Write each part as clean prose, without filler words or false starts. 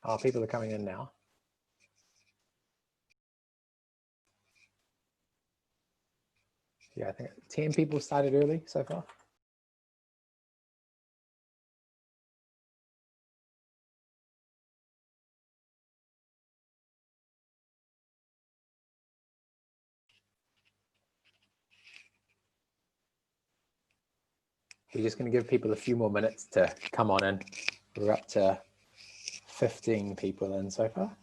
Oh, people are coming in now. Yeah, I think 10 people started early so far. We're just going to give people a few more minutes to come on in. We're up to 15 people in so far.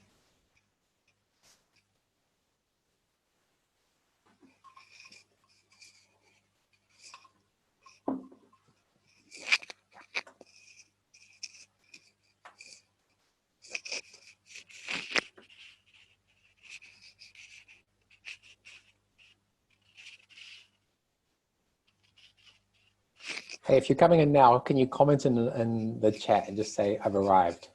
Hey, if you're coming in now, can you comment in the chat and just say, I've arrived?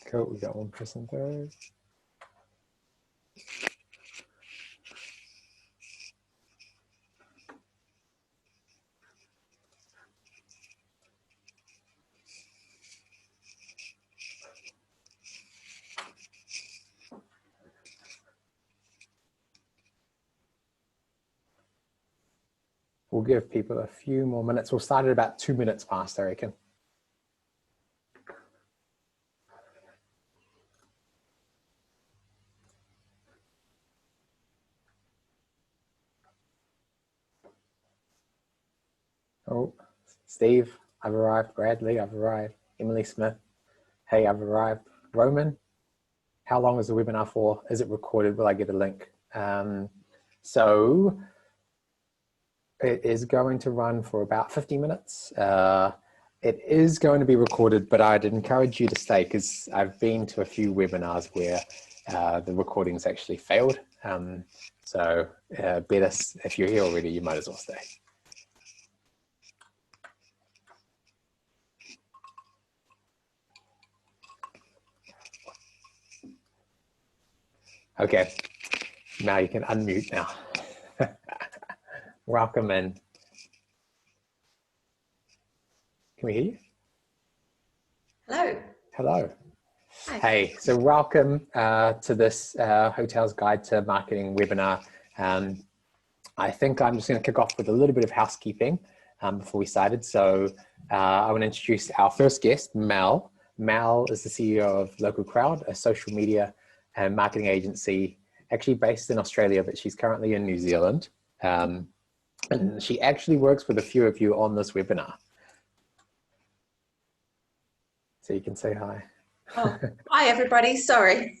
Cool, we got one person through. We'll give people a few more minutes. We'll start at about 2 minutes past, I reckon. Oh, Steve, I've arrived. Bradley, I've arrived. Emily Smith, hey, I've arrived. Roman, how long is the webinar for? Is it recorded? Will I get a link? So it is going to run for about 50 minutes. It is going to be recorded, but I'd encourage you to stay because I've been to a few webinars where the recordings actually failed. So better, if you're here already, you might as well stay. Okay, now you can unmute now. Welcome in. Can we hear you? Hello. Hello. Hi. Hey, so welcome to this Hotels Guide to Marketing webinar. I think I'm just going to kick off with a little bit of housekeeping before we started. So I want to introduce our first guest, Mel. Mel is the CEO of Local Crowd, a social media and marketing agency actually based in Australia, but she's currently in New Zealand. And she actually works with a few of you on this webinar. So you can say hi. Oh, hi everybody, sorry.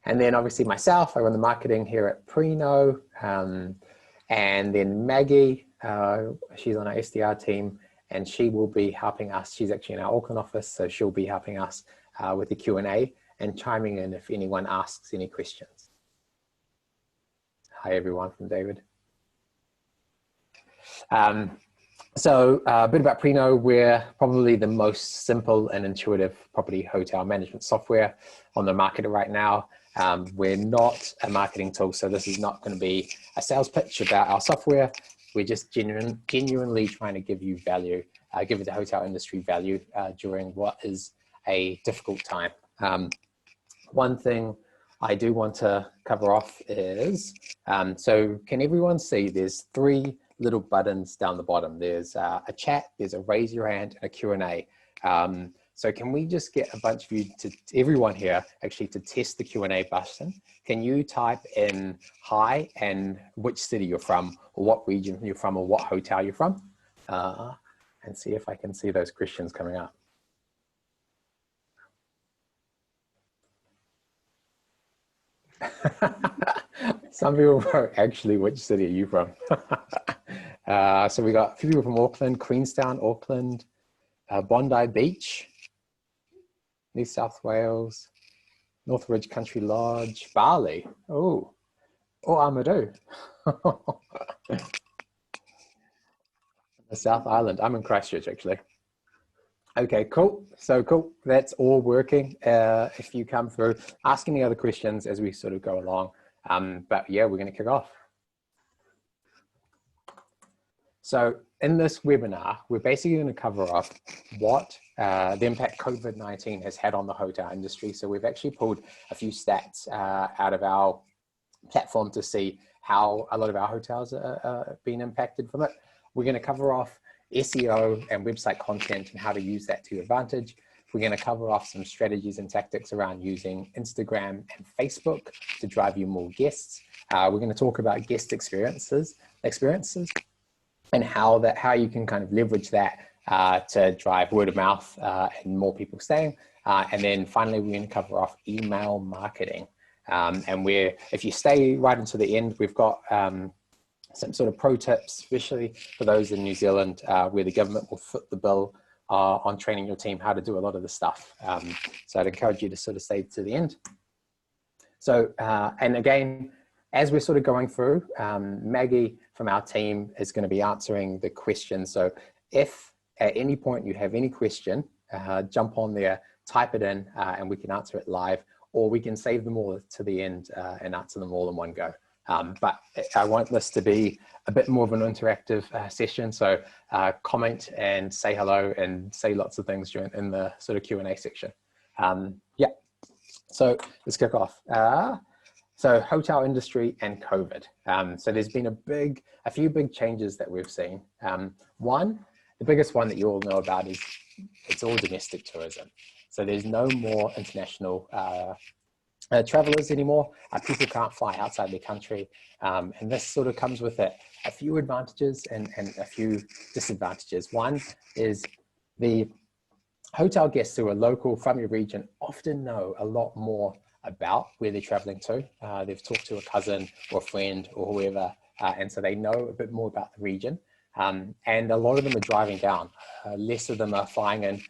And then obviously myself, I run the marketing here at Preno. And then Maggie, she's on our SDR team and she will be helping us. She's actually in our Auckland office, so she'll be helping us with the Q&A and chiming in if anyone asks any questions. Hi everyone from David. So a bit about Preno. We're probably the most simple and intuitive property hotel management software on the market right now. We're not a marketing tool, so this is not going to be a sales pitch about our software. We're just genuinely trying to give you value, give the hotel industry value during what is a difficult time. One thing I do want to cover off is, so can everyone see there's 3 little buttons down the bottom. There's a chat, there's a raise your hand, and a Q&A. So can we just get a bunch of you, everyone here, actually to test the Q&A button? Can you type in hi and which city you're from, or what region you're from, or what hotel you're from? And see if I can see those questions coming up. Some people wrote, actually, which city are you from? So we got a few people from Auckland, Queenstown, Auckland, Bondi Beach, New South Wales, Northridge Country Lodge, Bali, oh Amadou. The South Island, I'm in Christchurch actually. Okay, cool. So cool. That's all working. If you come through, ask any other questions as we sort of go along. But yeah, we're going to kick off. So in this webinar, we're basically going to cover off what the impact COVID-19 has had on the hotel industry. So we've actually pulled a few stats out of our platform to see how a lot of our hotels are being impacted from it. We're going to cover off SEO and website content and how to use that to your advantage. We're going to cover off some strategies and tactics around using Instagram and Facebook to drive you more guests. We're going to talk about guest experiences and how you can kind of leverage that to drive word of mouth and more people staying. And then finally, we're going to cover off email marketing. And if you stay right until the end, we've got some sort of pro tips, especially for those in New Zealand, where the government will foot the bill on training your team how to do a lot of the stuff. So I'd encourage you to sort of stay to the end. So, and again, as we're sort of going through, Maggie from our team is going to be answering the questions. So if at any point you have any question, jump on there, type it in, and we can answer it live, or we can save them all to the end and answer them all in one go. But I want this to be a bit more of an interactive session. So comment and say hello and say lots of things in the sort of Q&A section. Yeah, so let's kick off. So hotel industry and COVID. So there's been a few big changes that we've seen. The biggest one that you all know about is it's all domestic tourism. So there's no more international travelers anymore. People can't fly outside their country. And this sort of comes with it a few advantages and a few disadvantages. One is the hotel guests who are local from your region often know a lot more about where they're traveling to. They've talked to a cousin or a friend or whoever, and so they know a bit more about the region. And a lot of them are driving down. Less of them are flying in.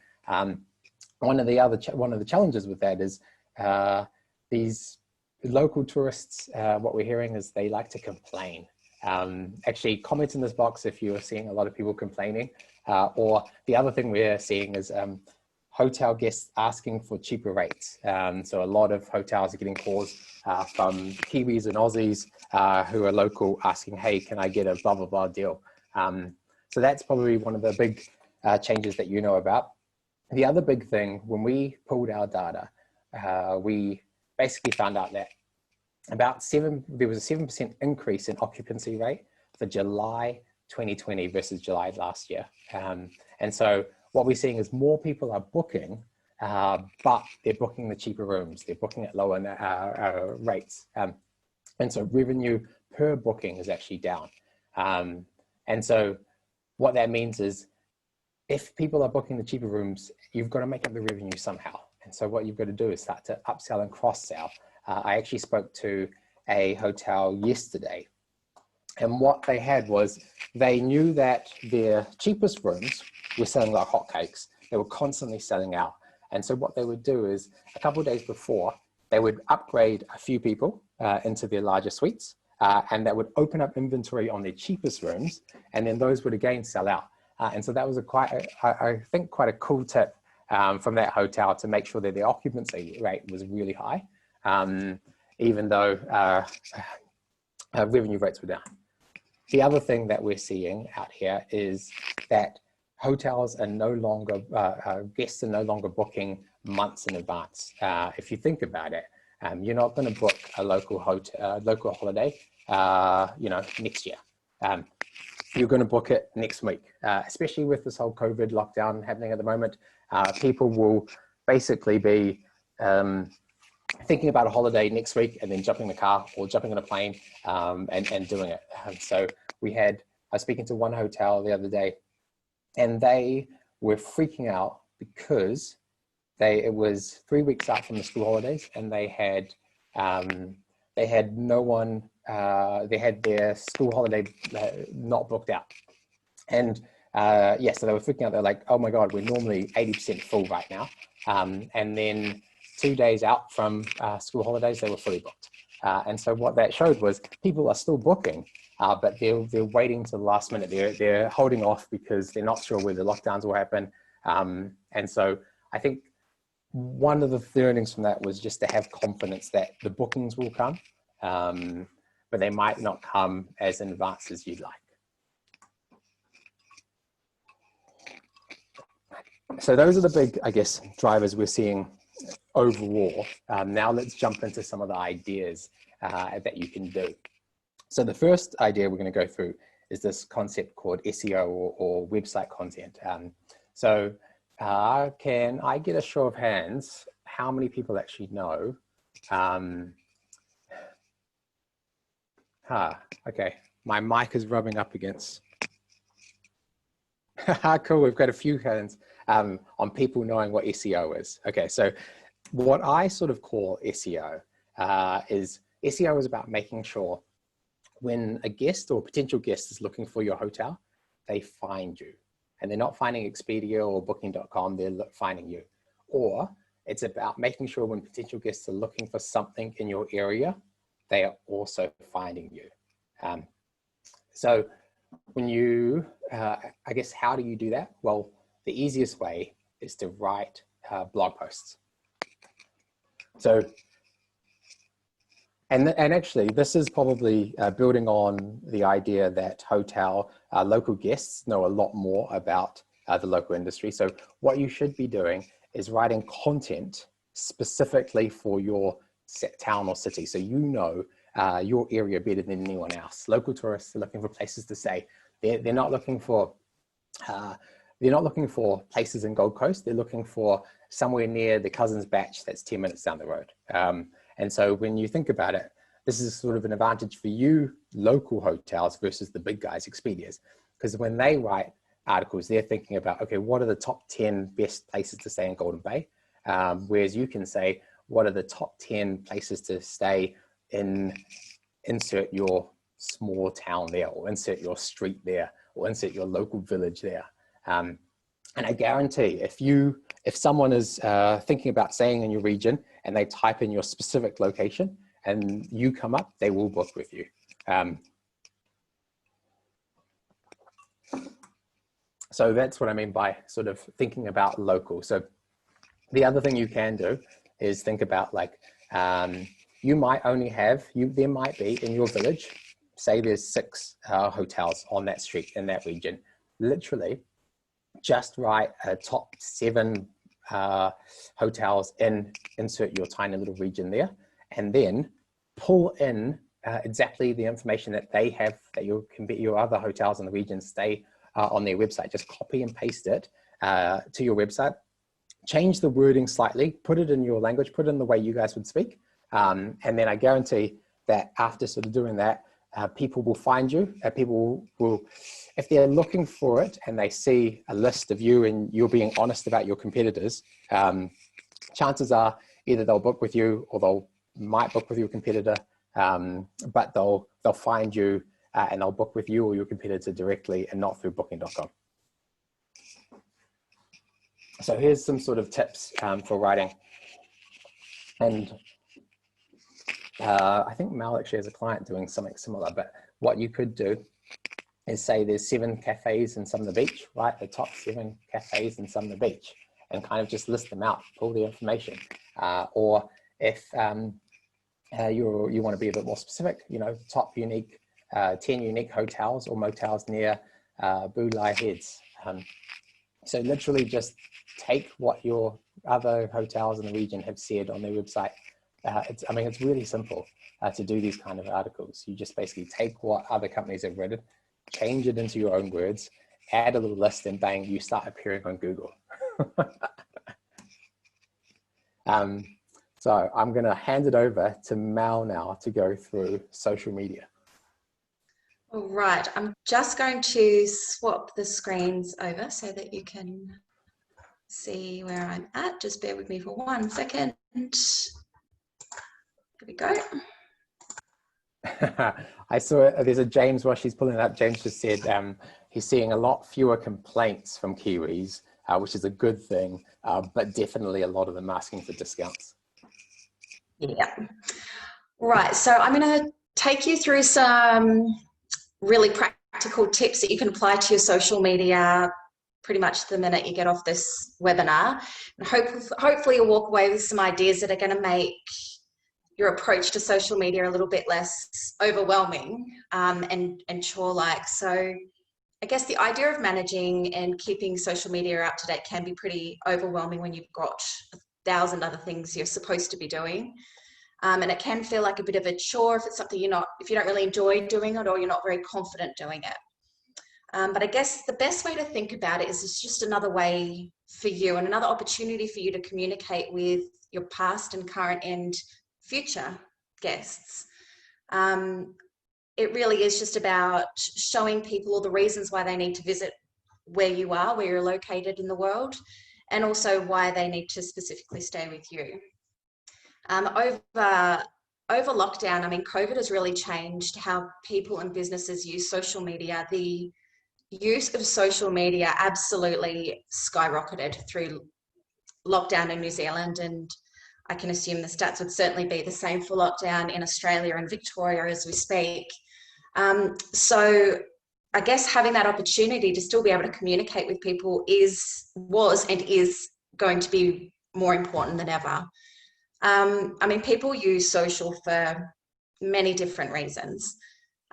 One of the challenges with that is these local tourists, what we're hearing is they like to complain. Actually, comment in this box if you are seeing a lot of people complaining. Or the other thing we're seeing is hotel guests asking for cheaper rates. So a lot of hotels are getting calls from Kiwis and Aussies who are local asking, hey, can I get a blah, blah, blah deal? So that's probably one of the big changes that you know about. The other big thing, when we pulled our data, we basically found out that there was a 7% increase in occupancy rate for July 2020 versus July last year. And so what we're seeing is more people are booking, but they're booking the cheaper rooms. They're booking at lower rates. And so revenue per booking is actually down. And so what that means is if people are booking the cheaper rooms, you've got to make up the revenue somehow. And so what you've got to do is start to upsell and cross-sell. I actually spoke to a hotel yesterday, and what they had was they knew that their cheapest rooms were selling like hotcakes. They were constantly selling out. And so what they would do is a couple of days before, they would upgrade a few people into their larger suites, and that would open up inventory on their cheapest rooms, and then those would again sell out. And so that was I think quite a cool tip from that hotel to make sure that their occupancy rate was really high, even though revenue rates were down. The other thing that we're seeing out here is that hotels are no longer, guests are no longer booking months in advance. If you think about it, you're not going to book a local holiday, next year. You're going to book it next week, especially with this whole COVID lockdown happening at the moment. People will basically be thinking about a holiday next week and then jumping in the car or jumping on a plane and doing it. So I was speaking to one hotel the other day, and they were freaking out because it was 3 weeks out from the school holidays, and they had no one. They had their school holiday not booked out, and so they were freaking out. They're like, "Oh my God, we're normally 80% full right now," and then 2 days out from school holidays, they were fully booked. And so what that showed was people are still booking, but they're waiting to the last minute. They're holding off because they're not sure where the lockdowns will happen. And so I think one of the learnings from that was just to have confidence that the bookings will come, but they might not come as in advance as you'd like. So those are the big, I guess, drivers we're seeing overall. Now let's jump into some of the ideas that you can do. So the first idea we're going to go through is this concept called SEO or website content. So can I get a show of hands? How many people actually know? Okay, my mic is rubbing up against. Cool, we've got a few hands on people knowing what SEO is. Okay, so what I sort of call SEO is about making sure when a guest or potential guest is looking for your hotel, they find you. And they're not finding Expedia or booking.com, they're finding you. Or it's about making sure when potential guests are looking for something in your area, they are also finding you. So when you, I guess, how do you do that? Well, the easiest way is to write blog posts. So, and actually, this is probably building on the idea that hotel local guests know a lot more about the local industry. So what you should be doing is writing content specifically for your town or city. So you know your area better than anyone else. Local tourists are looking for places to stay. They're not looking for places in Gold Coast. They're looking for somewhere near the Cousins Batch that's 10 minutes down the road. And so when you think about it, this is sort of an advantage for you local hotels versus the big guys, Expedias, because when they write articles, they're thinking about, okay, what are the top 10 best places to stay in Golden Bay? Whereas you can say, what are the top 10 places to stay in, insert your small town there, or insert your street there, or insert your local village there. And I guarantee if someone is thinking about staying in your region and they type in your specific location and you come up, they will book with you. So that's what I mean by sort of thinking about local. So the other thing you can do is think about like, you might only have, there might be in your village, say there's 6 hotels on that street in that region. Literally, just write a top 7 hotels insert your tiny little region there, and then pull in exactly the information that they have, that your other hotels in the region stay on their website. Just copy and paste it to your website. Change the wording slightly, put it in your language, put it in the way you guys would speak. And then I guarantee that after sort of doing that, people will find you. People will, if they're looking for it and they see a list of you and you're being honest about your competitors, chances are either they'll book with you or might book with your competitor, but they'll find you and they'll book with you or your competitor directly and not through booking.com. So here's some sort of tips for writing. And I think Mel actually has a client doing something similar, but what you could do is say there's 7 cafes in Sumner Beach, right? The top 7 cafes in Sumner Beach, and kind of just list them out, pull the information. Or if you want to be a bit more specific, you know, top unique, 10 unique hotels or motels near Bulai Heads. So literally just take what your other hotels in the region have said on their website. I mean, it's really simple to do these kind of articles. You just basically take what other companies have written, change it into your own words, add a little list, and bang, you start appearing on Google. So I'm going to hand it over to Mal now to go through social media. All right, I'm just going to swap the screens over so that you can see where I'm at. Just bear with me for 1 second. There we go. I saw there's a James while she's pulling it up. James just said he's seeing a lot fewer complaints from Kiwis, which is a good thing, but definitely a lot of them asking for discounts. Yeah. Right, so I'm going to take you through some really practical tips that you can apply to your social media pretty much the minute you get off this webinar. And hopefully you'll walk away with some ideas that are going to make your approach to social media a little bit less overwhelming and chore-like. So I guess the idea of managing and keeping social media up to date can be pretty overwhelming when you've got 1,000 other things you're supposed to be doing. And it can feel like a bit of a chore if it's something if you don't really enjoy doing it or you're not very confident doing it. But I guess the best way to think about it is it's just another way for you and another opportunity for you to communicate with your past and current and future guests. It really is just about showing people all the reasons why they need to visit where you are, where you're located in the world, and also why they need to specifically stay with you. Over lockdown, I mean, COVID has really changed how people and businesses use social media. The use of social media absolutely skyrocketed through lockdown in New Zealand, and I can assume the stats would certainly be the same for lockdown in Australia and Victoria as we speak. So I guess having that opportunity to still be able to communicate with people was and is going to be more important than ever. I mean, people use social for many different reasons.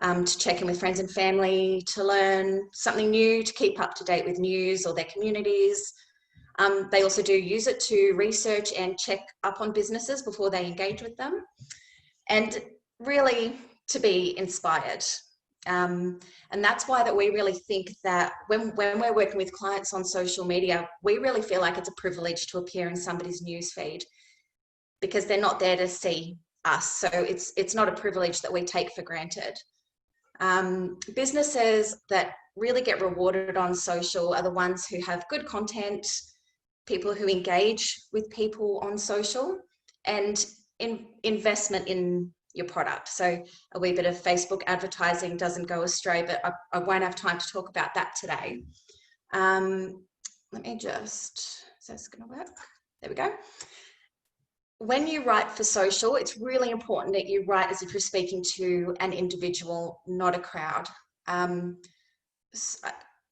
To check in with friends and family, to learn something new, to keep up to date with news or their communities. They also do use it to research and check up on businesses before they engage with them, and really to be inspired. And that's why that we really think that when we're working with clients on social media, we really feel like it's a privilege to appear in somebody's newsfeed, because they're not there to see us. So it's not a privilege that we take for granted. Businesses that really get rewarded on social are the ones who have good content, people who engage with people on social, and investment in your product. So a wee bit of Facebook advertising doesn't go astray, but I won't have time to talk about that today. Let me just, is this going to work? There we go. When you write for social, it's really important that you write as if you're speaking to an individual, not a crowd.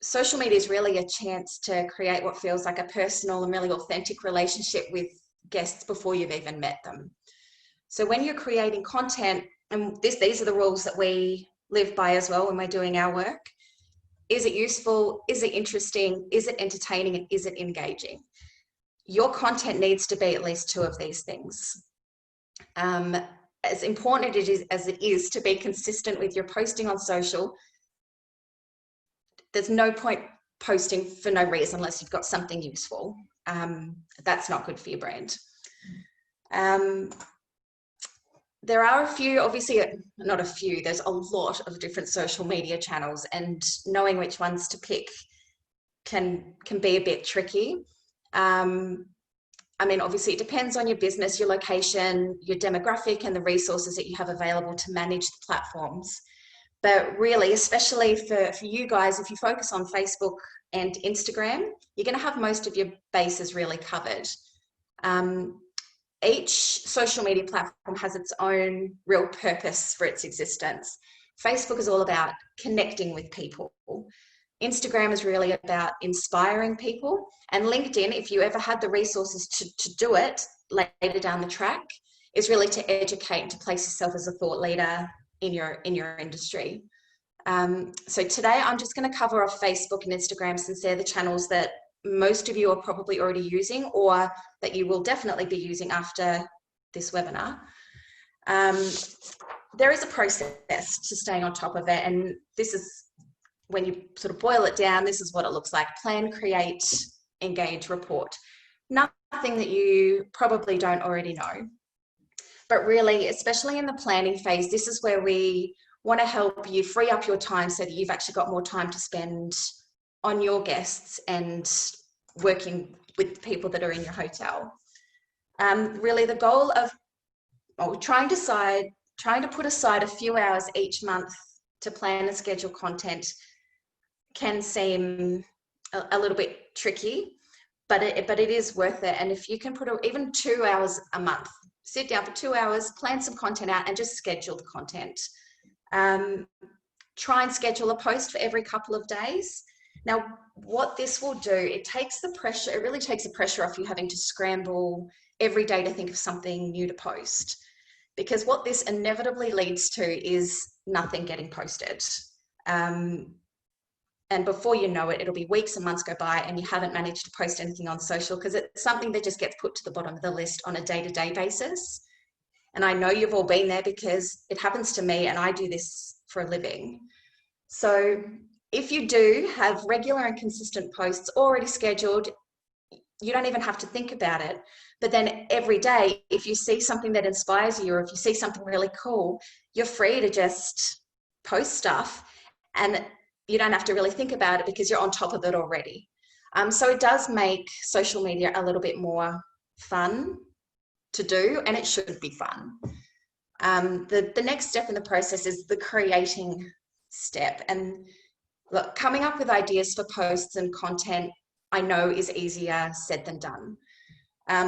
Social media is really a chance to create what feels like a personal and really authentic relationship with guests before you've even met them. So when you're creating content, and these are the rules that we live by as well when we're doing our work, is it useful? Is it interesting? Is it entertaining? And is it engaging? Your content needs to be at least two of these things. As important as it is to be consistent with your posting on social, there's no point posting for no reason unless you've got something useful. That's not good for your brand. There are a few, obviously not a few, there's a lot of different social media channels, and knowing which ones to pick can be a bit tricky. I mean, obviously it depends on your business, your location, your demographic, and the resources that you have available to manage the platforms. But really, especially for you guys, if you focus on Facebook and Instagram, you're going to have most of your bases really covered. Each social media platform has its own real purpose for its existence. Facebook is all about connecting with people. Instagram is really about inspiring people. And LinkedIn, if you ever had the resources to do it later down the track, is really to educate and to place yourself as a thought leader in your industry. So today I'm just going to cover off Facebook and Instagram, since they're the channels that most of you are probably already using, or that you will definitely be using after this webinar. There is a process to staying on top of it, and this is, when you sort of boil it down, this is what it looks like: plan, create, engage, report. Nothing that you probably don't already know. But really, especially in the planning phase, this is where we want to help you free up your time so that you've actually got more time to spend on your guests and working with people that are in your hotel. Really, the goal of trying to put aside a few hours each month to plan and schedule content can seem a little bit tricky, but it is worth it. And if you can put even 2 hours a month, sit down for 2 hours, plan some content out, and just schedule the content. Try and schedule a post for every couple of days. Now, what this will do, it really takes the pressure off you having to scramble every day to think of something new to post. Because what this inevitably leads to is nothing getting posted. And before you know it, it'll be weeks and months go by and you haven't managed to post anything on social, because it's something that just gets put to the bottom of the list on a day-to-day basis. And I know you've all been there because it happens to me and I do this for a living. So if you do have regular and consistent posts already scheduled, you don't even have to think about it. But then every day, if you see something that inspires you, or if you see something really cool, you're free to just post stuff and you don't have to really think about it because you're on top of it already. So it does make social media a little bit more fun to do, and it should be fun. The next step in the process is the creating step. And look, coming up with ideas for posts and content, I know is easier said than done.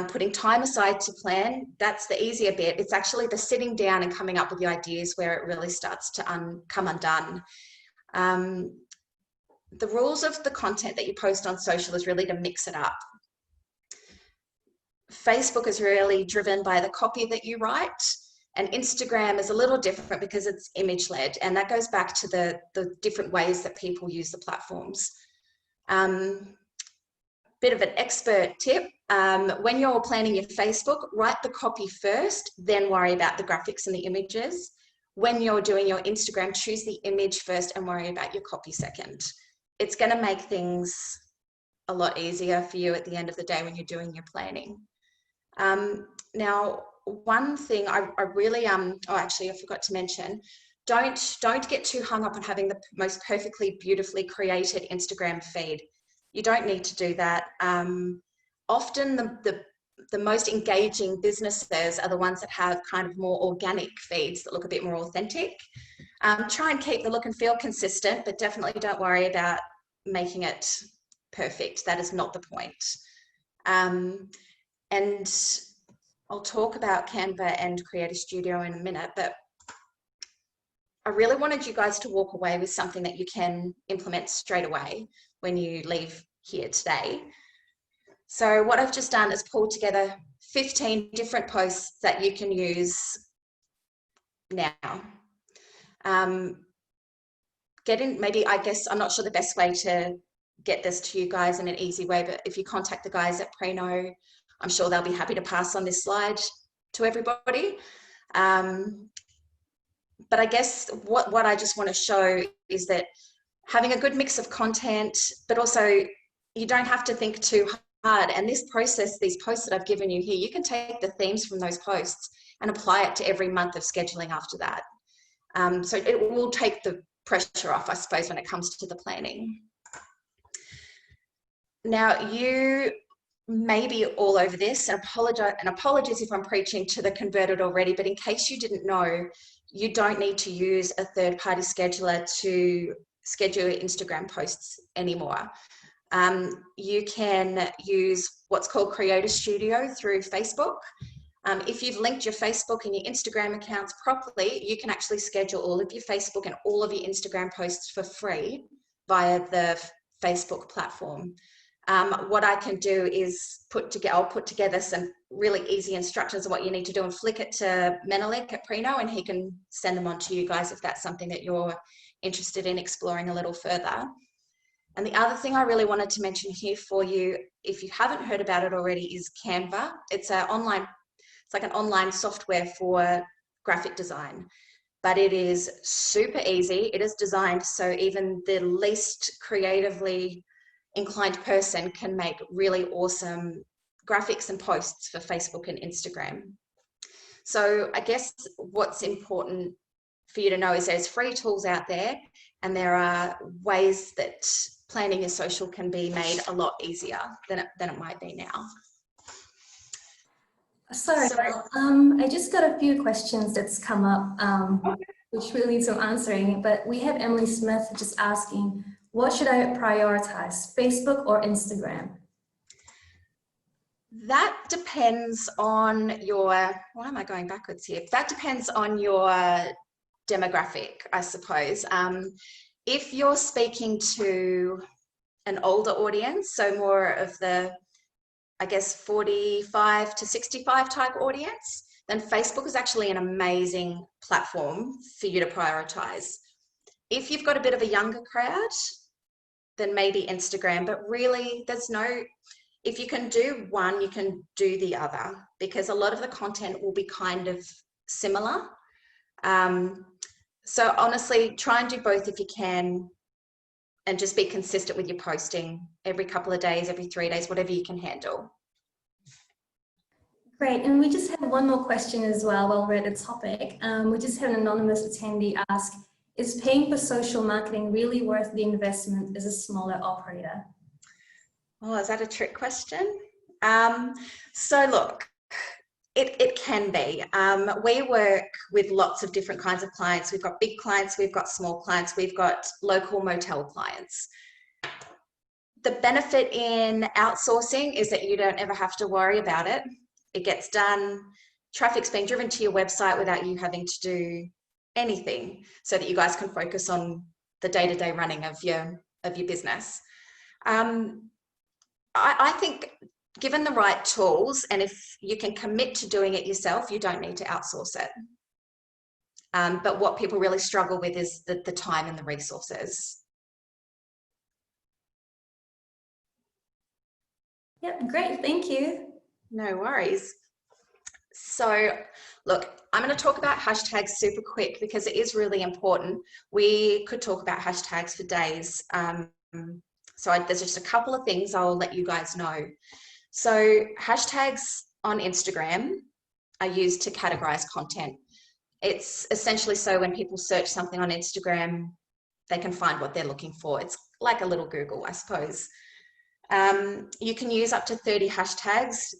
Putting time aside to plan, that's the easier bit. It's actually the sitting down and coming up with the ideas where it really starts to come undone. The rules of the content that you post on social is really to mix it up. Facebook is really driven by the copy that you write, and Instagram is a little different because it's image-led, and that goes back to the different ways that people use the platforms. Bit of an expert tip, when you're planning your Facebook, write the copy first, then worry about the graphics and the images. When you're doing your Instagram, choose the image first and worry about your copy second. It's going to make things a lot easier for you at the end of the day when you're doing your planning. Now, one thing I really, actually I forgot to mention, don't get too hung up on having the most perfectly, beautifully created Instagram feed. You don't need to do that. Often the most engaging businesses are the ones that have kind of more organic feeds that look a bit more authentic. Try and keep the look and feel consistent, but definitely don't worry about making it perfect. That is not the point. And I'll talk about Canva and Creator Studio in a minute, but I really wanted you guys to walk away with something that you can implement straight away when you leave here today. So what I've just done is pulled together 15 different posts that you can use now. Maybe, I guess, I'm not sure the best way to get this to you guys in an easy way, but if you contact the guys at Preno, I'm sure they'll be happy to pass on this slide to everybody. But I guess what I just want to show is that having a good mix of content, but also you don't have to think too hard. And this process, these posts that I've given you here, you can take the themes from those posts and apply it to every month of scheduling after that. So it will take the pressure off, I suppose, when it comes to the planning. Now, you may be all over this, and apologies if I'm preaching to the converted already, but in case you didn't know, you don't need to use a third-party scheduler to schedule your Instagram posts anymore. You can use what's called Creator Studio through Facebook. If you've linked your Facebook and your Instagram accounts properly, you can actually schedule all of your Facebook and all of your Instagram posts for free via the Facebook platform. What I can do is I'll put together some really easy instructions of what you need to do and flick it to Menelik at Preno, and he can send them on to you guys if that's something that you're interested in exploring a little further. And the other thing I really wanted to mention here for you, if you haven't heard about it already, is Canva. It's like an online software for graphic design, but it is super easy. It is designed so even the least creatively inclined person can make really awesome graphics and posts for Facebook and Instagram. So I guess what's important for you to know is there's free tools out there, and there are ways that planning your social can be made a lot easier than it might be now. Sorry, I just got a few questions that's come up, which really need some answering, but we have Emily Smith just asking, what should I prioritize, Facebook or Instagram? That depends on your, why am I going backwards here? That depends on your demographic, I suppose. If you're speaking to an older audience, so more of the, I guess, 45 to 65 type audience, then Facebook is actually an amazing platform for you to prioritize. If you've got a bit of a younger crowd, then maybe Instagram, but really there's no, if you can do one, you can do the other, because a lot of the content will be kind of similar. So honestly, try and do both if you can, and just be consistent with your posting every couple of days, every 3 days, whatever you can handle. Great, and we just have one more question as well while we're at the topic. We just had an anonymous attendee ask, is paying for social marketing really worth the investment as a smaller operator? Oh, is that a trick question? So look, it can be. We work with lots of different kinds of clients. We've got big clients, we've got small clients, we've got local motel clients. The benefit in outsourcing is that you don't ever have to worry about it. It gets done. Traffic's being driven to your website without you having to do anything, so that you guys can focus on the day-to-day running of your business. I think given the right tools, and if you can commit to doing it yourself, you don't need to outsource it. But what people really struggle with is the time and the resources. Yep, great, thank you. No worries. So look, I'm going to talk about hashtags super quick because it is really important. We could talk about hashtags for days. There's just a couple of things I'll let you guys know. So hashtags on Instagram are used to categorize content. It's essentially so when people search something on Instagram, they can find what they're looking for. It's like a little Google, I suppose. You can use up to 30 hashtags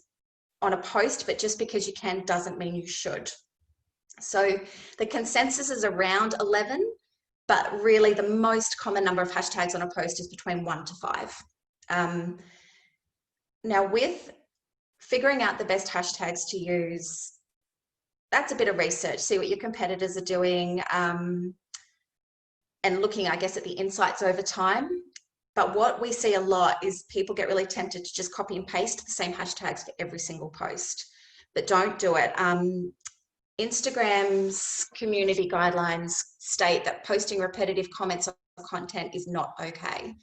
on a post, but just because you can doesn't mean you should. So the consensus is around 11, but really the most common number of hashtags on a post is between 1 to 5. Now with figuring out the best hashtags to use, that's a bit of research, see what your competitors are doing, and looking, I guess, at the insights over time. But what we see a lot is people get really tempted to just copy and paste the same hashtags for every single post, but don't do it. Instagram's community guidelines state that posting repetitive comments on content is not okay.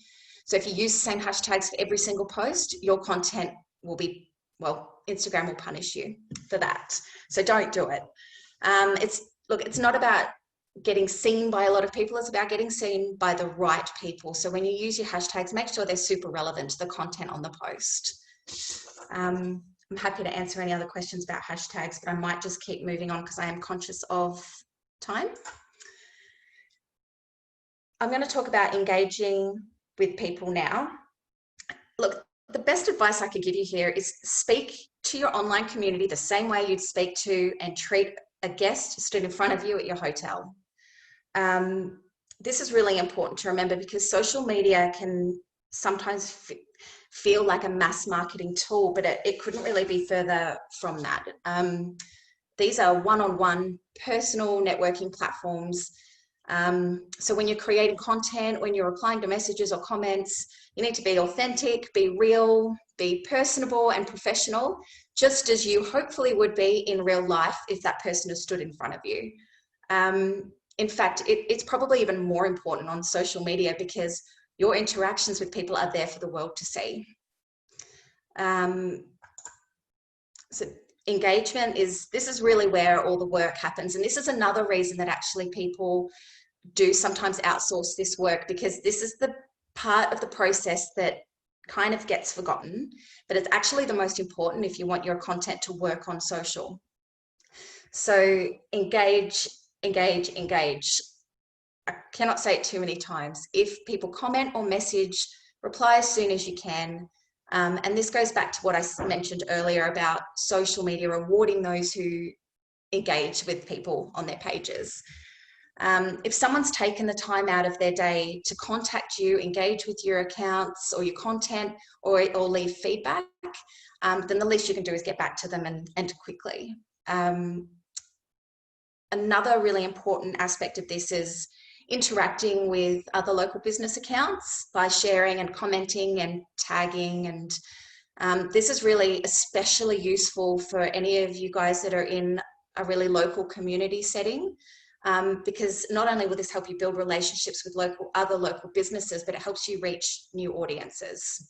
So if you use the same hashtags for every single post, your content will be, well, Instagram will punish you for that. So don't do it. It's not about getting seen by a lot of people, it's about getting seen by the right people. So when you use your hashtags, make sure they're super relevant to the content on the post. I'm happy to answer any other questions about hashtags, but I might just keep moving on because I am conscious of time. I'm going to talk about engaging with people now. Look, the best advice I could give you here is speak to your online community the same way you'd speak to and treat a guest stood in front of you at your hotel. This is really important to remember because social media can sometimes feel like a mass marketing tool, but it couldn't really be further from that. These are one-on-one personal networking platforms. So when you're creating content, when you're replying to messages or comments, you need to be authentic, be real, be personable and professional, just as you hopefully would be in real life if that person has stood in front of you. In fact, it's probably even more important on social media because your interactions with people are there for the world to see. So engagement this is really where all the work happens. And this is another reason that actually people do sometimes outsource this work, because this is the part of the process that kind of gets forgotten, but it's actually the most important if you want your content to work on social. So engage. I cannot say it too many times. If people comment or message, reply as soon as you can. And this goes back to what I mentioned earlier about social media rewarding those who engage with people on their pages. If someone's taken the time out of their day to contact you, engage with your accounts or your content, or leave feedback, then the least you can do is get back to them and quickly. Another really important aspect of this is interacting with other local business accounts by sharing and commenting and tagging. And this is really especially useful for any of you guys that are in a really local community setting, because not only will this help you build relationships with other local businesses, but it helps you reach new audiences.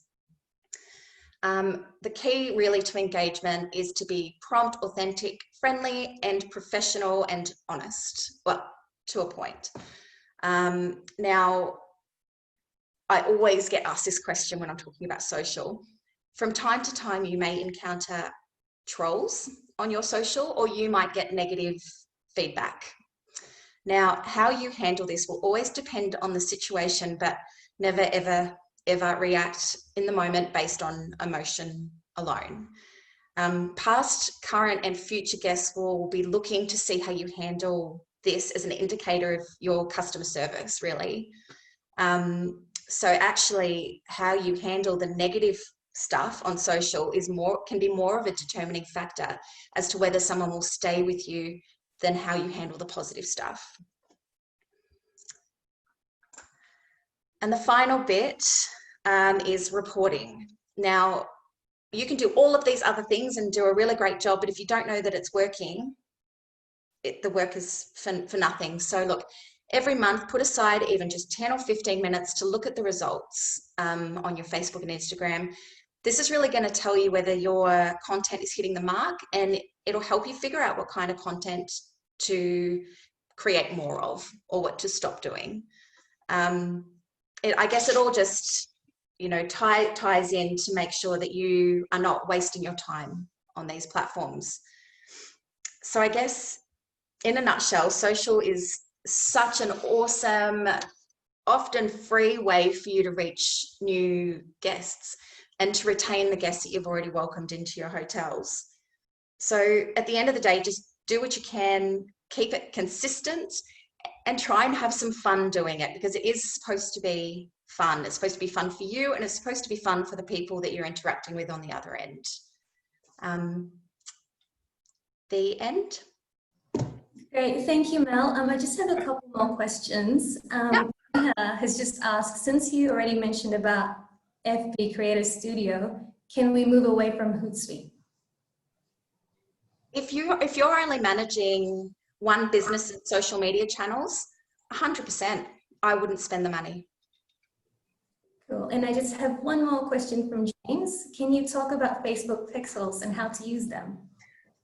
The key really to engagement is to be prompt, authentic, friendly, and professional and honest. Well, to a point. Now, I always get asked this question when I'm talking about social. From time to time, you may encounter trolls on your social, or you might get negative feedback. Now, how you handle this will always depend on the situation, but never, ever, ever react in the moment based on emotion alone. Past, current, and future guests will be looking to see how you handle this as an indicator of your customer service, really. So actually, how you handle the negative stuff on social can be more of a determining factor as to whether someone will stay with you than how you handle the positive stuff. And the final bit is reporting. Now, you can do all of these other things and do a really great job, but if you don't know that it's working, the work is for nothing. So look, every month, put aside even just 10 or 15 minutes to look at the results on your Facebook and Instagram. This is really going to tell you whether your content is hitting the mark, and it'll help you figure out what kind of content to create more of or what to stop doing. I guess it all just, ties in to make sure that you are not wasting your time on these platforms. So I guess in a nutshell, social is such an awesome, often free way for you to reach new guests and to retain the guests that you've already welcomed into your hotels. So at the end of the day, just do what you can, keep it consistent, and try and have some fun doing it, because it is supposed to be fun. It's supposed to be fun for you, and it's supposed to be fun for the people that you're interacting with on the other end. The end. Great, thank you, Mel. I just have a couple more questions. Has just asked, since you already mentioned about FB Creator Studio, can we move away from Hootsuite? If you're only managing one business social media channels, 100%, I wouldn't spend the money. Cool. And I just have one more question from James. Can you talk about Facebook pixels and how to use them?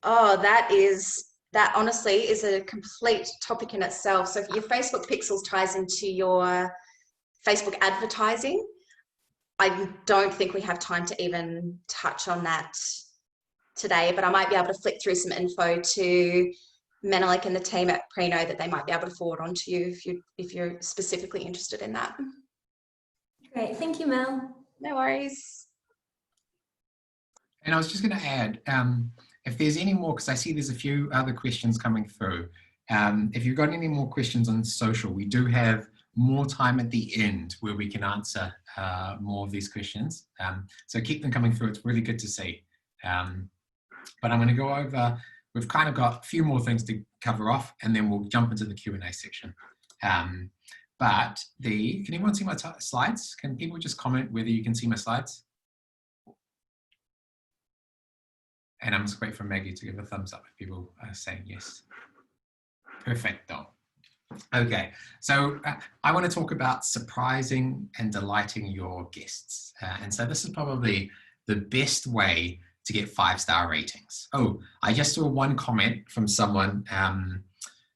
Oh, that honestly is a complete topic in itself. So if your Facebook pixels ties into your Facebook advertising, I don't think we have time to even touch on that today, but I might be able to flick through some info to Menelik and the team at Preno that they might be able to forward on to you if you're specifically interested in that. Great, thank you, Mel. No worries. And I was just going to add, if there's any more, because I see there's a few other questions coming through. If you've got any more questions on social, we do have more time at the end where we can answer more of these questions. So keep them coming through. It's really good to see. But I'm going to go over, we've kind of got a few more things to cover off, and then we'll jump into the Q&A section. But can anyone see my slides? Can people just comment whether you can see my slides? And I'm just waiting for Maggie to give a thumbs up if people are saying yes. Perfecto. Okay, so I want to talk about surprising and delighting your guests. And so this is probably the best way to get 5-star ratings. Oh, I just saw one comment from someone,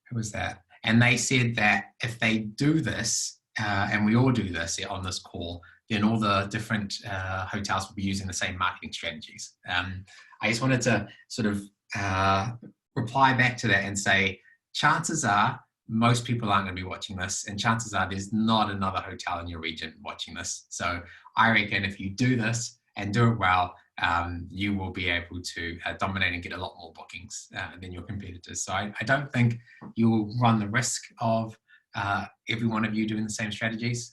who was that? And they said that if they do this, and we all do this on this call, then all the different hotels will be using the same marketing strategies. I just wanted to sort of reply back to that and say, chances are most people aren't going to be watching this, and chances are there's not another hotel in your region watching this. So I reckon if you do this and do it well, you will be able to dominate and get a lot more bookings than your competitors. So I don't think you will run the risk of every one of you doing the same strategies.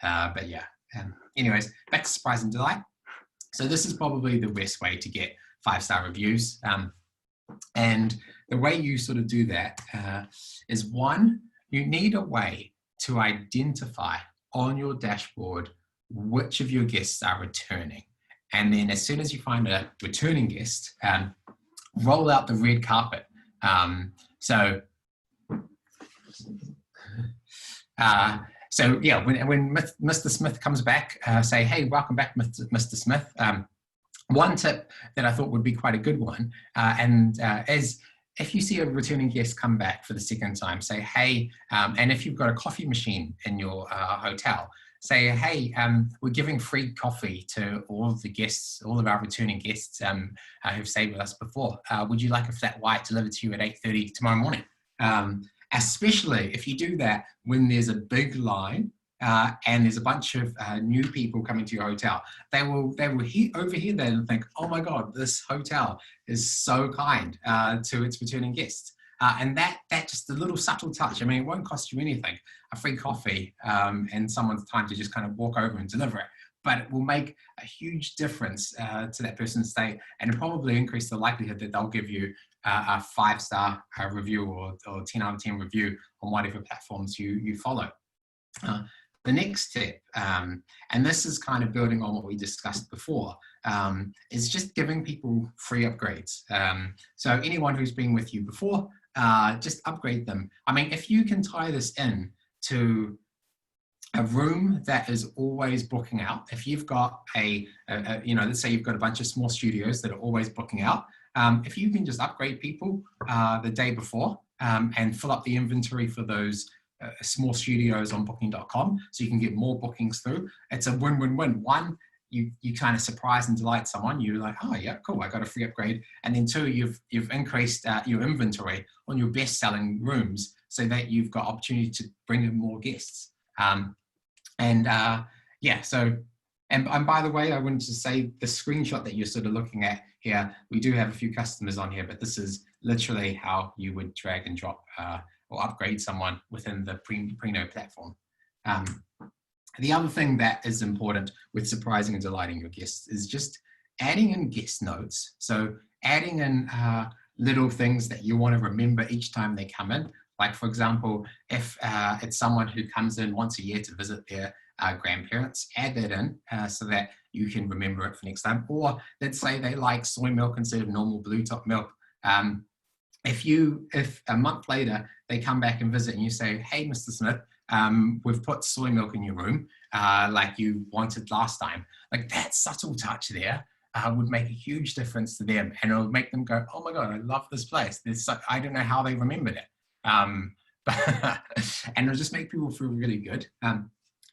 But yeah, anyways, back to surprise and delight. So this is probably the best way to get 5-star reviews. And the way you sort of do that is one, you need a way to identify on your dashboard which of your guests are returning. And then as soon as you find a returning guest, roll out the red carpet. So yeah, when Mr. Smith comes back, say, hey, welcome back, Mr. Smith. One tip that I thought would be quite a good one, is if you see a returning guest come back for the second time, say, hey, and if you've got a coffee machine in your hotel, say, hey, we're giving free coffee to all of the guests, all of our returning guests who've stayed with us before. Would you like a flat white delivered to you at 8:30 tomorrow morning? Especially if you do that when there's a big line and there's a bunch of new people coming to your hotel. They will overhear that and think, oh my God, this hotel is so kind to its returning guests. And that just a little subtle touch, I mean, it won't cost you anything, a free coffee and someone's time to just kind of walk over and deliver it. But it will make a huge difference to that person's stay, and probably increase the likelihood that they'll give you a 5-star review or 10 out of 10 review on whatever platforms you follow. The next tip, and this is kind of building on what we discussed before, is just giving people free upgrades. So anyone who's been with you before, just upgrade them. I mean, if you can tie this in to a room that is always booking out, if you've got let's say you've got a bunch of small studios that are always booking out, if you can just upgrade people the day before and fill up the inventory for those small studios on booking.com so you can get more bookings through, it's a win-win-win. One, you kind of surprise and delight someone. You're like, oh yeah, cool, I got a free upgrade. And then two, you've increased your inventory on your best-selling rooms so that you've got opportunity to bring in more guests. Yeah, so, and by the way, I wanted to say the screenshot that you're sort of looking at here, we do have a few customers on here, but this is literally how you would drag and drop or upgrade someone within the Preno platform. The other thing that is important with surprising and delighting your guests is just adding in guest notes. So adding in little things that you want to remember each time they come in. Like, for example, if it's someone who comes in once a year to visit their grandparents, add that in so that you can remember it for next time. Or let's say they like soy milk instead of normal blue top milk. If a month later they come back and visit and you say, hey, Mr. Smith, we've put soy milk in your room like you wanted last time. Like, that subtle touch there would make a huge difference to them, and it'll make them go, oh my God, I love this place. I don't know how they remembered it. And it'll just make people feel really good.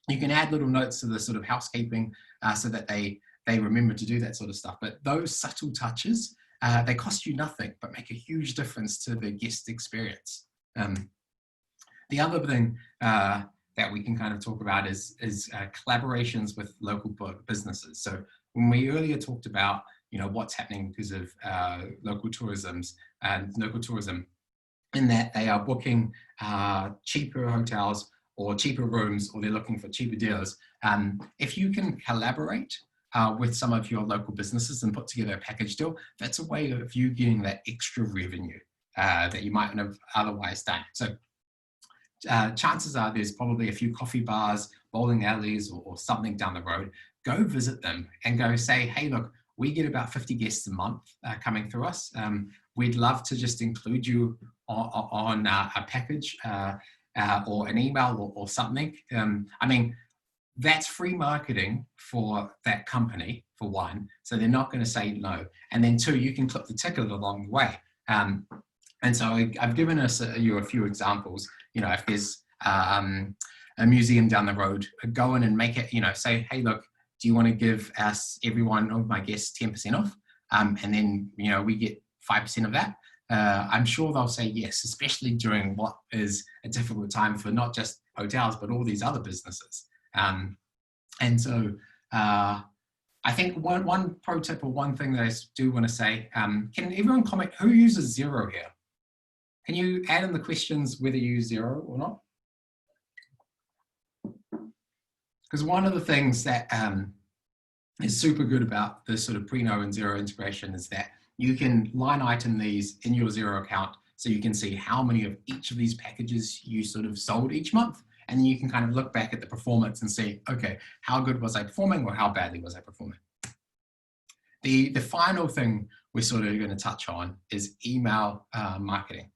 You can add little notes to the sort of housekeeping so that they remember to do that sort of stuff. But those subtle touches, they cost you nothing, but make a huge difference to the guest experience. The other thing that we can kind of talk about is collaborations with local businesses. So when we earlier talked about, what's happening because of local tourism, in that they are booking cheaper hotels or cheaper rooms, or they're looking for cheaper deals. If you can collaborate with some of your local businesses and put together a package deal, that's a way of you getting that extra revenue that you might not have otherwise done. So chances are there's probably a few coffee bars, bowling alleys, or something down the road. Go visit them and go say, hey, look, we get about 50 guests a month coming through us. We'd love to just include you on a package or an email or something. I mean, that's free marketing for that company, for one, so they're not going to say no. And then two, you can clip the ticket along the way. And so I've given you a few examples. If there's a museum down the road, go in and make it, say, hey, look, do you want to give every one of my guests 10% off? And then, we get 5% of that. I'm sure they'll say yes, especially during what is a difficult time for not just hotels, but all these other businesses. And so I think one pro tip, or one thing that I do want to say, can everyone comment who uses Xero here? Can you add in the questions whether you use Xero or not? Because one of the things that is super good about the sort of Preno and Xero integration is that you can line item these in your Xero account So you can see how many of each of these packages you sort of sold each month. And then you can kind of look back at the performance and see, okay, how good was I performing or how badly was I performing? The final thing we're sort of going to touch on is email marketing.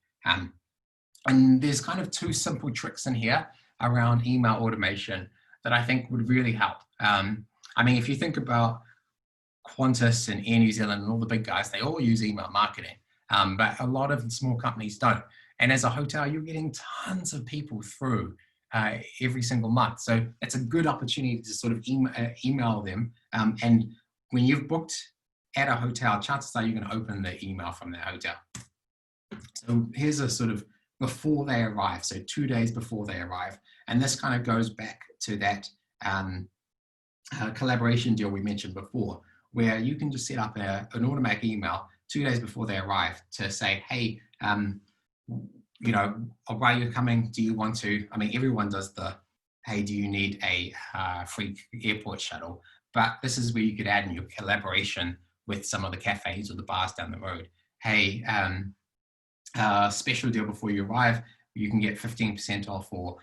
And there's kind of two simple tricks in here around email automation that I think would really help. I mean, if you think about Qantas and Air New Zealand and all the big guys, they all use email marketing, but a lot of small companies don't. And as a hotel, you're getting tons of people through every single month. So it's a good opportunity to sort of email them. And when you've booked at a hotel, chances are you're going to open the email from that hotel. So here's a sort of before they arrive, so 2 days before they arrive. And this kind of goes back to that collaboration deal we mentioned before, where you can just set up an automatic email 2 days before they arrive to say, hey, you know, while you're coming, do you want to, I mean, everyone does the, hey, do you need a free airport shuttle? But this is where you could add in your collaboration with some of the cafes or the bars down the road. Hey, special deal before you arrive, you can get 15% off or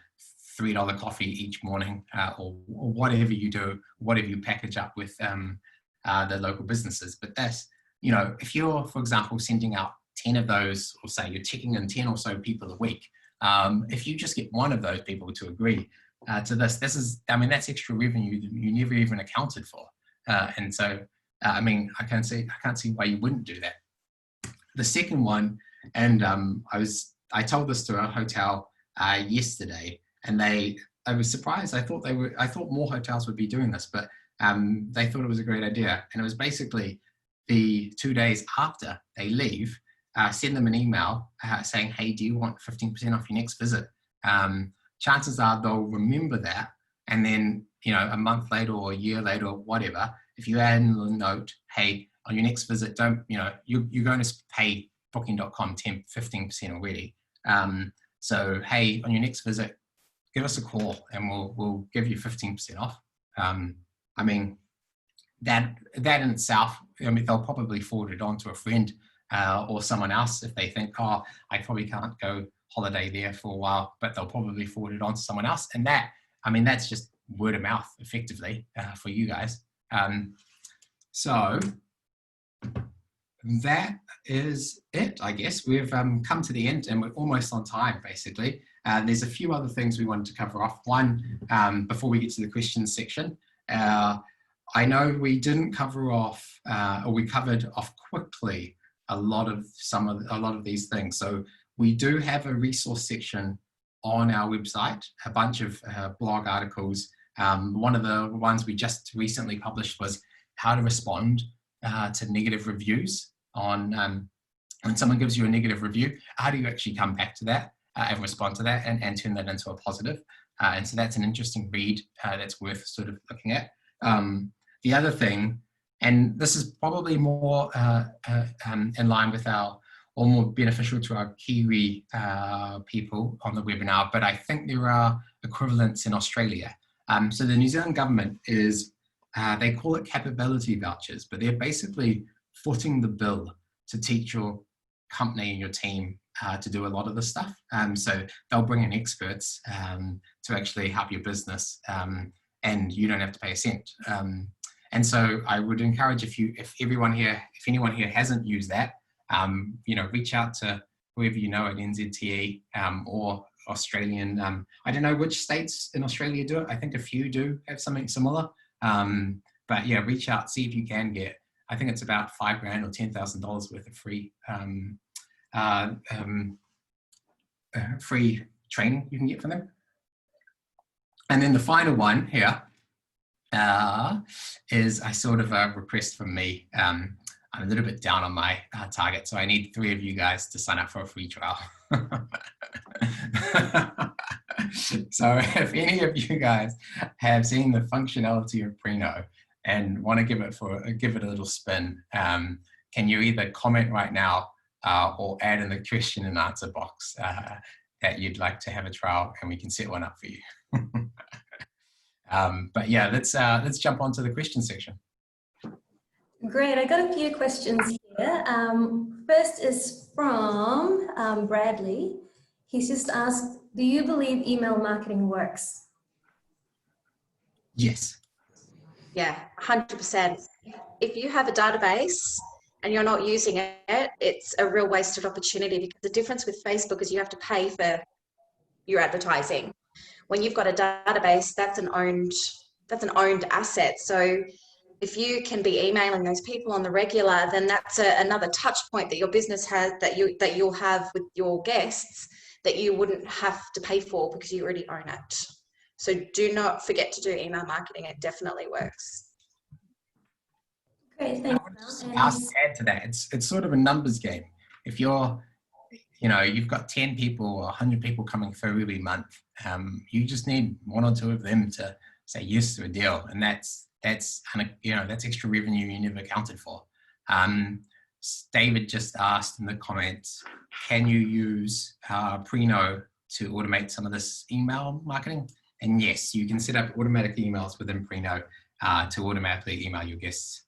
$3 coffee each morning, or whatever you do, whatever you package up with the local businesses. But that's, you know, if you're, for example, sending out 10 of those, or say you're checking in 10 or so people a week, if you just get one of those people to agree to this is, I mean, that's extra revenue that you never even accounted for. And so, I mean, I can't see why you wouldn't do that. The second one, and I told this to a hotel yesterday, and I was surprised. I thought more hotels would be doing this, but they thought it was a great idea. And it was basically the 2 days after they leave, send them an email saying, hey, do you want 15% off your next visit? Chances are they'll remember that. And then, you know, a month later or a year later or whatever, if you add in a note, hey, on your next visit, don't, you know, you're going to pay booking.com 15% already. So, hey, on your next visit, give us a call and we'll give you 15% off. I mean, that in itself, I mean, they'll probably forward it on to a friend or someone else if they think, oh, I probably can't go holiday there for a while, but they'll probably forward it on to someone else. And that, I mean, that's just word of mouth effectively for you guys. So that is it, I guess. We've come to the end and we're almost on time, basically. There's a few other things we wanted to cover off. One, before we get to the questions section, I know we didn't cover off, or we covered off quickly a lot of these things. So we do have a resource section on our website, a bunch of blog articles. One of the ones we just recently published was how to respond to negative reviews on when someone gives you a negative review. How do you actually come back to that and respond to that and turn that into a positive? And so that's an interesting read that's worth sort of looking at. The other thing, and this is probably more in line with or more beneficial to our Kiwi people on the webinar, but I think there are equivalents in Australia. So the New Zealand government is, they call it capability vouchers, but they're basically footing the bill to teach your company and your team to do a lot of this stuff. So they'll bring in experts to actually help your business, and you don't have to pay a cent. And so I would encourage if anyone here hasn't used that, you know, reach out to whoever you know at NZTE or Australian. I don't know which states in Australia do it. I think a few do have something similar. But yeah, reach out, see if you can get, I think it's about $5,000 or $10,000 worth of free training you can get from them. And then the final one here is a sort of a request from me. I'm a little bit down on my target, so I need 3 of you guys to sign up for a free trial. So if any of you guys have seen the functionality of Preno and want to give it a little spin, can you either comment right now or add in the question and answer box that you'd like to have a trial, and we can set one up for you. But yeah, let's jump on to the question section. Great, I got a few questions here. First is from Bradley. He's just asked, do you believe email marketing works? Yes. Yeah, 100%. If you have a database and you're not using it, it's a real wasted opportunity, because the difference with Facebook is you have to pay for your advertising. When you've got a database, that's an owned asset. So if you can be emailing those people on the regular, then that's another touch point that your business has, that you'll have with your guests, that you wouldn't have to pay for because you already own it. So do not forget to do email marketing. It definitely works. Great, I thanks. would just And add to that. It's sort of a numbers game. If you've got 10 people or 100 people coming through every month, you just need one or two of them to say yes to a deal, and that's extra revenue you never accounted for. David just asked in the comments, can you use Preno to automate some of this email marketing? And yes, you can set up automatic emails within Preno to automatically email your guests.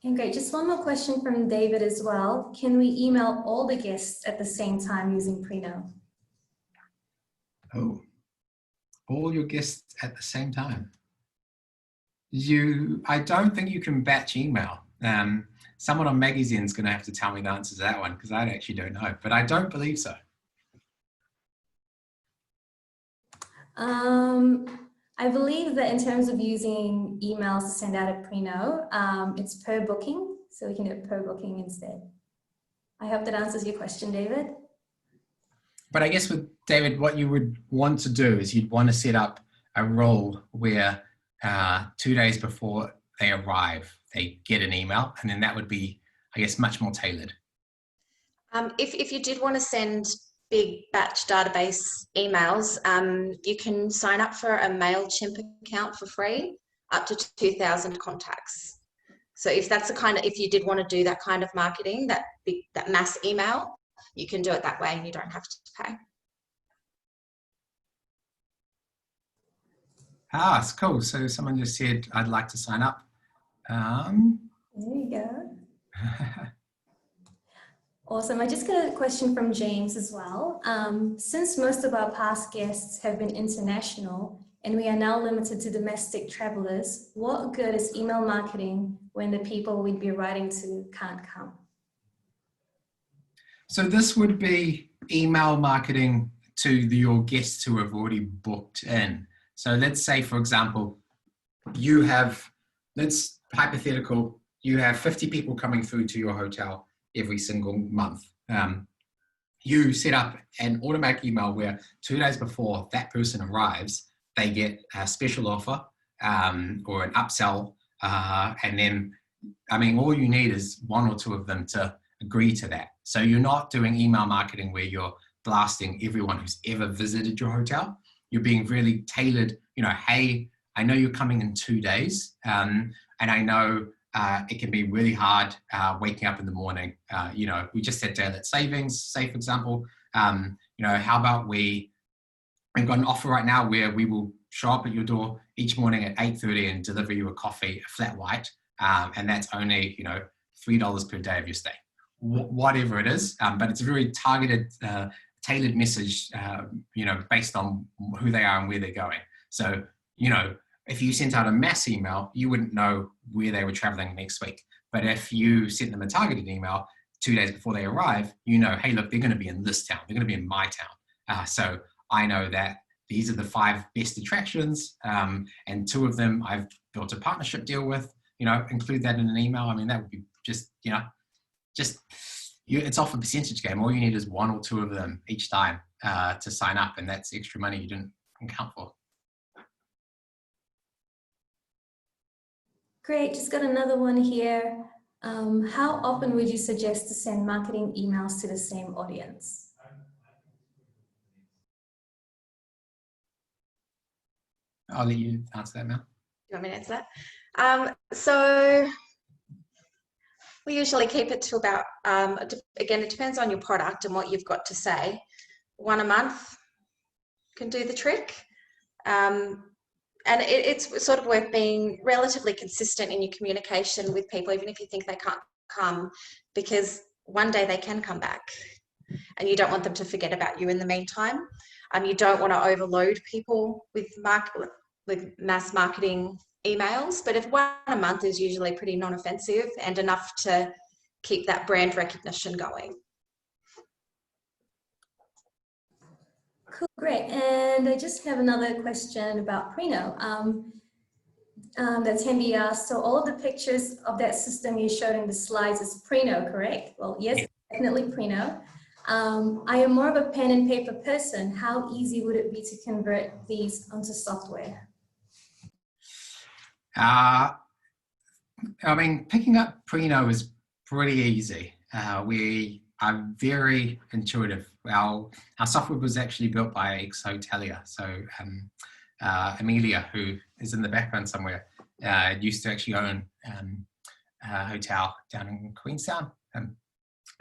And great, just one more question from David as well. Can we email all the guests at the same time using Preno? Oh, all your guests at the same time. I don't think you can batch email. Someone on Maggie's end is going to have to tell me the answer to that one, because I actually don't know, but I don't believe so. I believe that in terms of using emails to send out a Preno, it's per booking, so we can do it per booking instead. I hope that answers your question, David. But I guess with David, what you would want to do is you'd want to set up a rule where 2 days before they arrive, they get an email, and then that would be, I guess, much more tailored. If you did want to send big batch database emails, you can sign up for a MailChimp account for free, up to 2,000 contacts. So if you did want to do that kind of marketing, that mass email, you can do it that way and you don't have to pay. Ah, it's cool. So someone just said, I'd like to sign up. There you go. Awesome. I just got a question from James as well. Since most of our past guests have been international and we are now limited to domestic travelers, what good is email marketing when the people we'd be writing to can't come? So this would be email marketing to your guests who have already booked in. So let's say, for example, let's hypothetical, you have 50 people coming through to your hotel every single month. You set up an automatic email where 2 days before that person arrives, they get a special offer or an upsell. And then, all you need is one or two of them to agree to that. So you're not doing email marketing where you're blasting everyone who's ever visited your hotel. You're being really tailored, hey, I know you're coming in 2 days, and I know it can be really hard waking up in the morning. We just had daylight savings, say for example. How about we've got an offer right now where we will show up at your door each morning at 8:30 and deliver you a coffee, a flat white, and that's only $3 per day of your stay. Whatever it is, but it's a very targeted, tailored message, based on who they are and where they're going. So, if you sent out a mass email, you wouldn't know where they were traveling next week. But if you sent them a targeted email 2 days before they arrive, hey, look, they're going to be in this town. They're going to be in my town. So I know that these are the 5 best attractions, and 2 of them I've built a partnership deal with. Include that in an email. That would be it's off a percentage game. All you need is 1 or 2 of them each time to sign up, and that's extra money you didn't account for. Great, just got another one here. How often would you suggest to send marketing emails to the same audience? I'll let you answer that, Mel. Do you want me to answer that? So we usually keep it to about, again, it depends on your product and what you've got to say. 1 a month can do the trick. and it's sort of worth being relatively consistent in your communication with people, even if you think they can't come, because one day they can come back and you don't want them to forget about you in the meantime. You don't want to overload people with mass marketing emails, but if one a month is usually pretty non-offensive and enough to keep that brand recognition going. Cool, great. And I just have another question about Preno. That Tammy asked, so all of the pictures of that system you showed in the slides is Preno, correct? Well, yes, definitely Preno. I am more of a pen and paper person. How easy would it be to convert these onto software? I mean, picking up Preno is pretty easy. We are very intuitive. Our software was actually built by ex-hotelier. So Amelia, who is in the background somewhere, used to actually own a hotel down in Queenstown.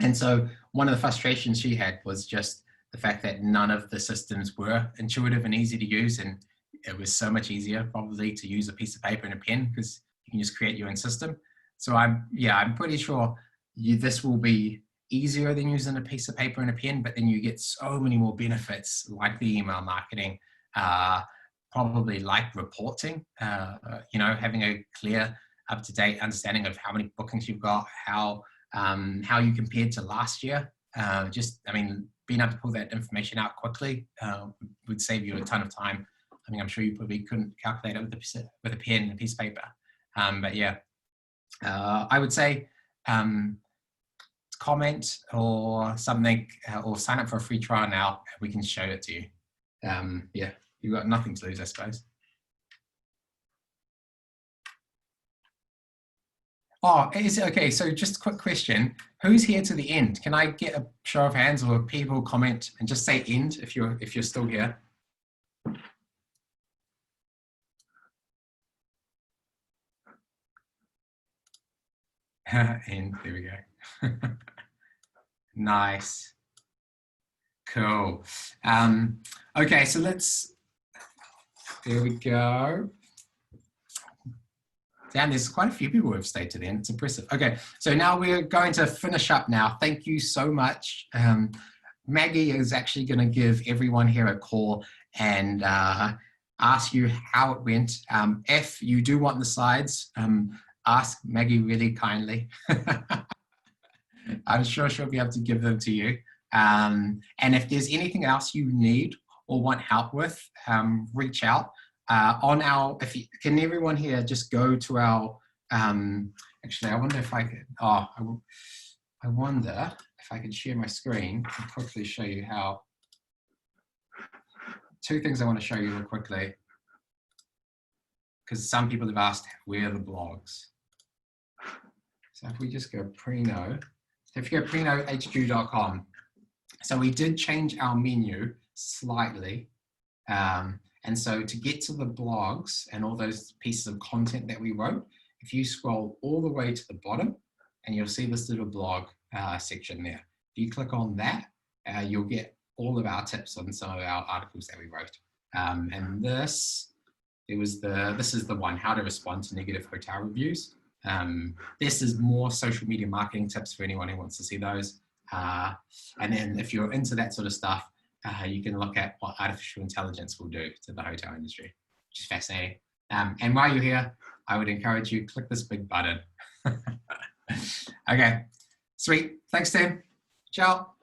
And so one of the frustrations she had was just the fact that none of the systems were intuitive and easy to use. And it was so much easier probably to use a piece of paper and a pen, because you can just create your own system. So I'm pretty sure this will be easier than using a piece of paper and a pen, but then you get so many more benefits, like the email marketing, probably like reporting, having a clear, up-to-date understanding of how many bookings you've got, how you compared to last year. Being able to pull that information out quickly would save you a ton of time. I mean, I'm sure you probably couldn't calculate it with a pen and a piece of paper. But yeah, I would say comment or something, or sign up for a free trial now. We can show it to you. Yeah, you've got nothing to lose, I suppose. Oh, is it okay? So just a quick question. Who's here to the end? Can I get a show of hands, or people comment and just say end if you're still here? End, there we go. Nice. Cool. Okay, so there we go. Damn, there's quite a few people who have stayed to the end. It's impressive. Okay, so now we're going to finish up now. Thank you so much. Maggie is actually going to give everyone here a call and ask you how it went. If you do want the slides, ask Maggie really kindly. I'm sure she'll be able to give them to you. And if there's anything else you need or want help with, reach out. Can everyone here just go to our, actually, I wonder if I could, I wonder if I could share my screen and quickly show you how. Two things I want to show you real quickly, because some people have asked, where are the blogs? So if we just go Preno, if you go prenohq.com, so we did change our menu slightly. And so to get to the blogs and all those pieces of content that we wrote, if you scroll all the way to the bottom, and you'll see this little blog section there. If you click on that, you'll get all of our tips on some of our articles that we wrote. And this is the one, how to respond to negative hotel reviews. This is more social media marketing tips for anyone who wants to see those. And then if you're into that sort of stuff, you can look at what artificial intelligence will do to the hotel industry, which is fascinating. And while you're here, I would encourage you, click this big button. Okay, sweet. Thanks, Tim. Ciao.